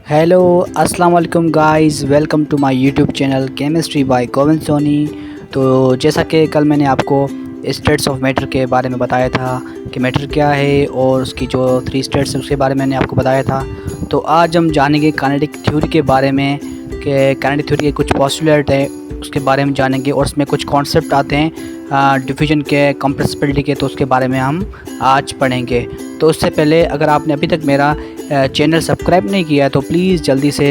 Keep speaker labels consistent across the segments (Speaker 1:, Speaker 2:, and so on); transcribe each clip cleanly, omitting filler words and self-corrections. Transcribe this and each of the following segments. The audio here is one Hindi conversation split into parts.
Speaker 1: हेलो अस्सलाम वालेकुम guys, welcome to my YouTube channel chemistry by Govind Soni. तो जैसा कि कल मैंने आपको स्टेट्स ऑफ मैटर के बारे में बताया था कि मैटर क्या है और उसकी जो 3 स्टेट्स हैं उसके बारे में मैंने आपको बताया था। तो आज हम जानेंगे काइनेटिक थ्योरी के बारे में कि काइनेटिक थ्योरी के कुछ पोस्टुलेट है उसके बारे में जानेंगे और उसमें कुछ कॉन्सेप्ट आते हैं डिफिजन के, कंप्रेसिबिलिटी के, तो उसके बारे में हम आज पढ़ेंगे। तो उससे पहले अगर आपने अभी तक मेरा चैनल सब्सक्राइब नहीं किया है तो प्लीज़ जल्दी से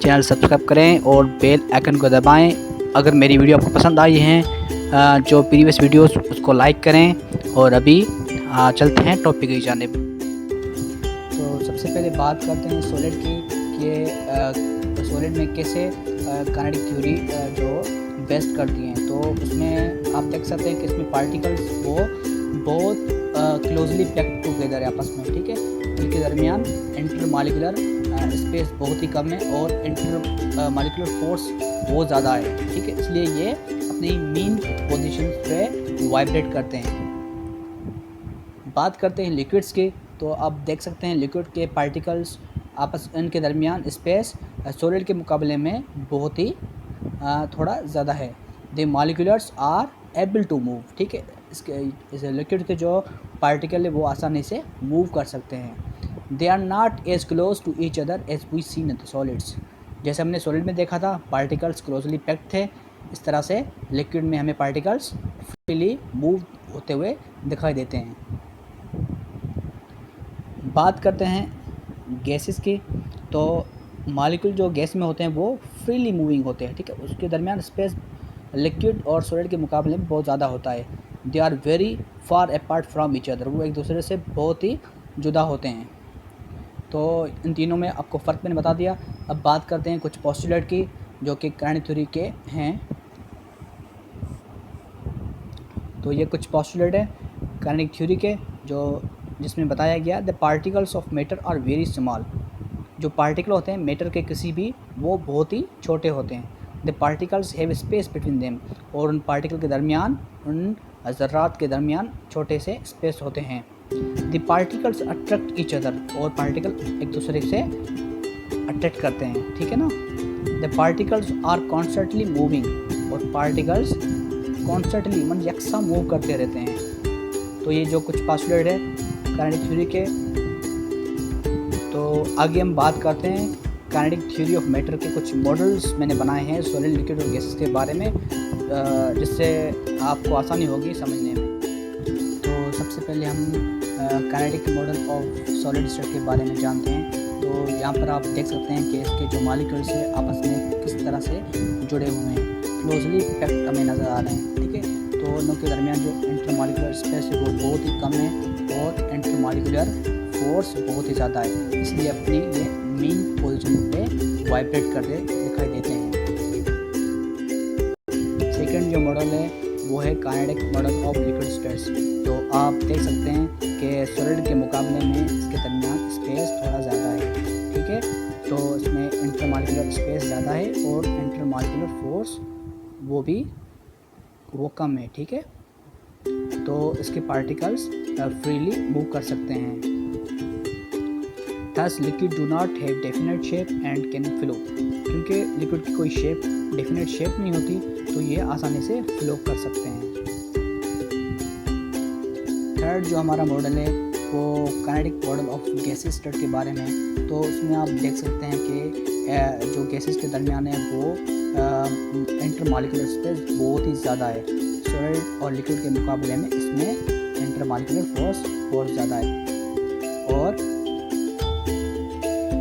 Speaker 1: चैनल सब्सक्राइब करें और बेल आइकन को दबाएं। अगर मेरी वीडियो आपको पसंद आई है जो प्रीवियस वीडियोस, उसको लाइक करें। और अभी चलते हैं टॉपिक की जानिब। तो सबसे पहले बात करते हैं सॉलिड की कि सॉलिड में कैसे काइनेटिक थ्योरी जो बेस्ट करती हैं। तो उसमें आप देख सकते हैं कि इसमें पार्टिकल्स वो बहुत क्लोजली पैक्ड टुगेदर है आपस में, ठीक है। इनके दरमियान इंटरमॉलिक्यूलर स्पेस बहुत ही कम है और इंटरमॉलिक्यूलर फोर्स बहुत ज़्यादा है, ठीक है। इसलिए ये अपनी मीन पोजीशन पे वाइब्रेट करते हैं। बात करते हैं लिक्विड्स की, तो आप देख सकते हैं लिक्विड के पार्टिकल्स आपस इनके दरमियान स्पेस सॉलिड के मुकाबले में बहुत ही थोड़ा ज़्यादा है। The molecules are able to move, ठीक है। इसके लिक्विड के जो पार्टिकल है वो आसानी से मूव कर सकते हैं। They are not as close to each other as we seen in the solids. जैसे हमने सॉलिड में देखा था पार्टिकल्स क्लोजली पैक्ड थे, इस तरह से लिक्विड में हमें पार्टिकल्स फ्रीली मूव होते हुए दिखाई देते हैं। बात करते हैं गैसेस की, तो मॉलिक्यूल जो गैस में होते हैं वो फ्रीली मूविंग होते हैं, ठीक है। उसके दरमियान स्पेस लिक्विड और सॉलिड के मुकाबले में बहुत ज़्यादा होता है। They are very far apart from each other, वो एक दूसरे से बहुत ही जुदा होते हैं। तो इन तीनों में आपको फ़र्क मैंने बता दिया। अब बात करते हैं कुछ पोस्टुलेट की जो कि काइनेटिक थ्योरी के हैं। तो ये कुछ पोस्टुलेट है काइनेटिक थ्योरी के जो जिसमें बताया गया the particles of matter are very small. जो पार्टिकल होते हैं मैटर के किसी भी, वो बहुत ही छोटे होते हैं। The particles have space between them, और उन पार्टिकल के दरमियान, उन ज़र्रात के दरमियान छोटे से स्पेस होते हैं। The particles attract each other, और पार्टिकल एक दूसरे से अट्रैक्ट करते हैं, ठीक है ना। The particles are constantly moving, और पार्टिकल्स कॉन्स्टेंटली मन यकसा मूव करते रहते हैं। तो ये जो कुछ पोस्टुलेट है काइनेटिक थ्योरी के। तो आगे हम बात करते हैं काइनेटिक थ्योरी ऑफ मैटर के कुछ मॉडल्स मैंने बनाए हैं सॉलिड, लिक्विड और गैसेस के बारे में, जिससे आपको आसानी होगी समझने में। तो सबसे पहले हम kinetic model of solid state के बारे में जानते हैं। तो यहाँ पर आप देख सकते हैं कि इसके जो मॉलिक्यूल्स हैं आपस में किस तरह से जुड़े हुए हैं, क्लोजली पैक्ड हमें नज़र आ रहे हैं, ठीक है। तो उनके दरमियान जो इंटरमॉलिक्यूलर स्पेस है वो बहुत ही कम है और इंटरमॉलिक्यूलर फोर्स बहुत ही ज़्यादा है, इसलिए अपनी ये मेन पोजीशन पे वाइब्रेट करते दिखाई देते हैं। सेकंड जो मॉडल है वो है kinetic model of liquid states. तो आप देख सकते हैं कि सॉलिड के मुकाबले में इसके दरमियान स्पेस थोड़ा ज़्यादा है, ठीक है। तो इसमें इंटरमॉलिक्यूलर स्पेस ज़्यादा है और इंटरमॉलिक्यूलर फोर्स वो कम है, ठीक है। तो इसके पार्टिकल्स फ्रीली मूव कर सकते हैं। Thus liquid do not have definite shape and can flow, क्योंकि लिक्विड की कोई शेप, डेफिनेट शेप नहीं होती, तो ये आसानी से फ्लो कर सकते हैं। थर्ड जो हमारा मॉडल है वो kinetic model of gases state के बारे में। तो उसमें आप देख सकते हैं कि जो गैसेस के दरमियान है वो इंटरमॉलिक्यूलर स्पेस बहुत ही ज़्यादा है। सॉलिड और लिक्विड के मुकाबले में इसमें इंटरमॉलिक्यूलर फोर्स बहुत ज़्यादा है और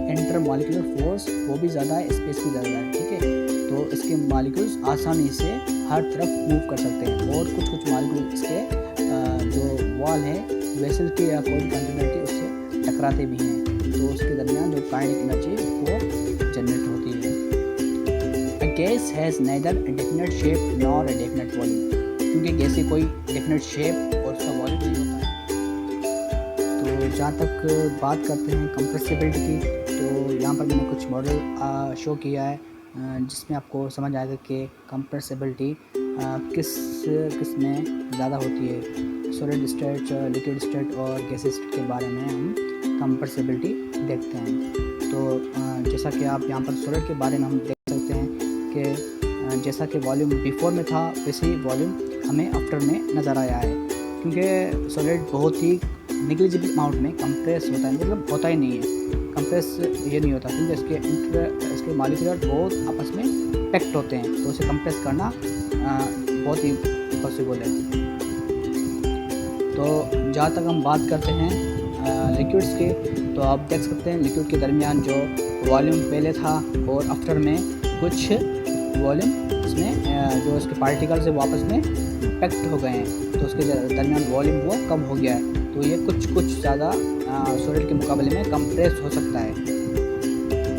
Speaker 1: इंटरमॉलिक्यूलर फोर्स वो भी ज़्यादा है, स्पेस भी ज़्यादा है, ठीक है। तो इसके मॉलिक्यूल्स आसानी से हर तरफ मूव कर सकते हैं और कुछ मॉलिक्यूल इसके जो वॉल है वेसल के या कोई कंटेनर के उससे टकराते भी हैं, तो उसके दरमियान जो काइनेटिक एनर्जी वो जनरेट होती है। A gas has neither a definite shape nor a definite volume, क्योंकि गैस की कोई डेफिनेट शेप और उसका वॉल्यूम नहीं होता है। तो जहाँ तक बात करते हैं कंप्रेसिबिलिटी की, तो यहाँ पर मैंने कुछ मॉडल शो किया है जिसमें आपको समझ आएगा कि कंप्रेसिबिलिटी किस में ज़्यादा होती है। सॉलिड स्टेट, लिक्विड स्टेट और गैसेस स्टेट के बारे में हम कंप्रेसिबिलिटी देखते हैं। तो जैसा कि आप यहाँ पर सॉलिड के बारे में हम देख सकते हैं कि जैसा कि वॉल्यूम बिफोर में था वैसे ही वॉल्यूम हमें आफ्टर में नज़र आया है, क्योंकि सॉलिड बहुत ही निग्लिजिबल अमाउंट में कंप्रेस होता है, मतलब होता ही नहीं है कंप्रेस, ये नहीं होता क्योंकि इसके मॉलिक्यूलर बहुत आपस में पैक्ट होते हैं, तो उसे कंप्रेस करना बहुत ही पॉसिबल है। तो जहाँ तक हम बात करते हैं लिक्विड्स के, तो आप देख सकते हैं लिक्विड के दरमियान जो वॉल्यूम पहले था और आफ्टर में कुछ वॉल्यूम इसमें जो इसके पार्टिकल्स है वो आपस में पैक्ट हो गए हैं, तो उसके दरमियान वॉल्यूम वो कम हो गया है, तो ये कुछ ज़्यादा सॉलिड के मुकाबले में कंप्रेस हो सकता है।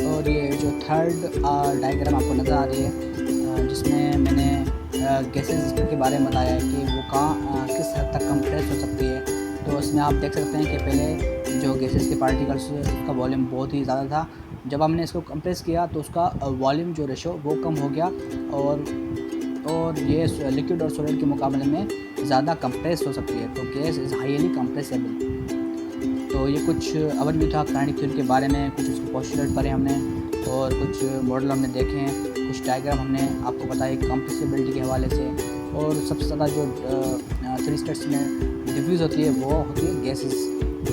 Speaker 1: और ये जो थर्ड डायग्राम आपको नज़र आ रही है जिसमें मैंने गैसेस के बारे में बताया है कि वो कहाँ किस हद तक कंप्रेस हो सकती है, तो उसमें आप देख सकते हैं कि पहले जो गैसेस के पार्टिकल्स उसका वॉल्यूम बहुत ही ज़्यादा था, जब हमने इसको कंप्रेस किया तो उसका वॉल्यूम जो रेशो वो कम हो गया और ये लिक्विड और सॉलिड के मुकाबले में ज़्यादा कंप्रेस हो सकती है, तो गैस इज़ हाईली कंप्रेसेबल। तो ये कुछ ओवरव्यू था काइनेटिक थ्योरी के बारे में, कुछ उसके पोस्टुलेट पढ़े हमने और कुछ मॉडल हमने देखे हैं, कुछ डायग्राम हमने आपको बताए कंप्रेसिबिलिटी के हवाले से, और सबसे ज़्यादा जो 3 स्टेट्स में डिफ्यूज़ होती है वो होती है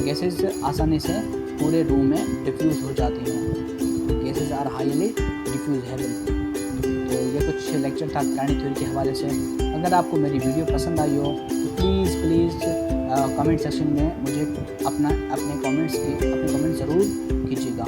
Speaker 1: गैसेस आसानी से पूरे रूम में डिफ्यूज़ हो जाती हैं, गैसेस आर हाईली डिफ्यूजेबल। तो ये कुछ लेक्चर था काइनेटिक थ्योरी के हवाले से। अगर आपको मेरी वीडियो पसंद आई हो तो प्लीज़ कमेंट सेक्शन में मुझे अपने कमेंट ज़रूर कीजिएगा।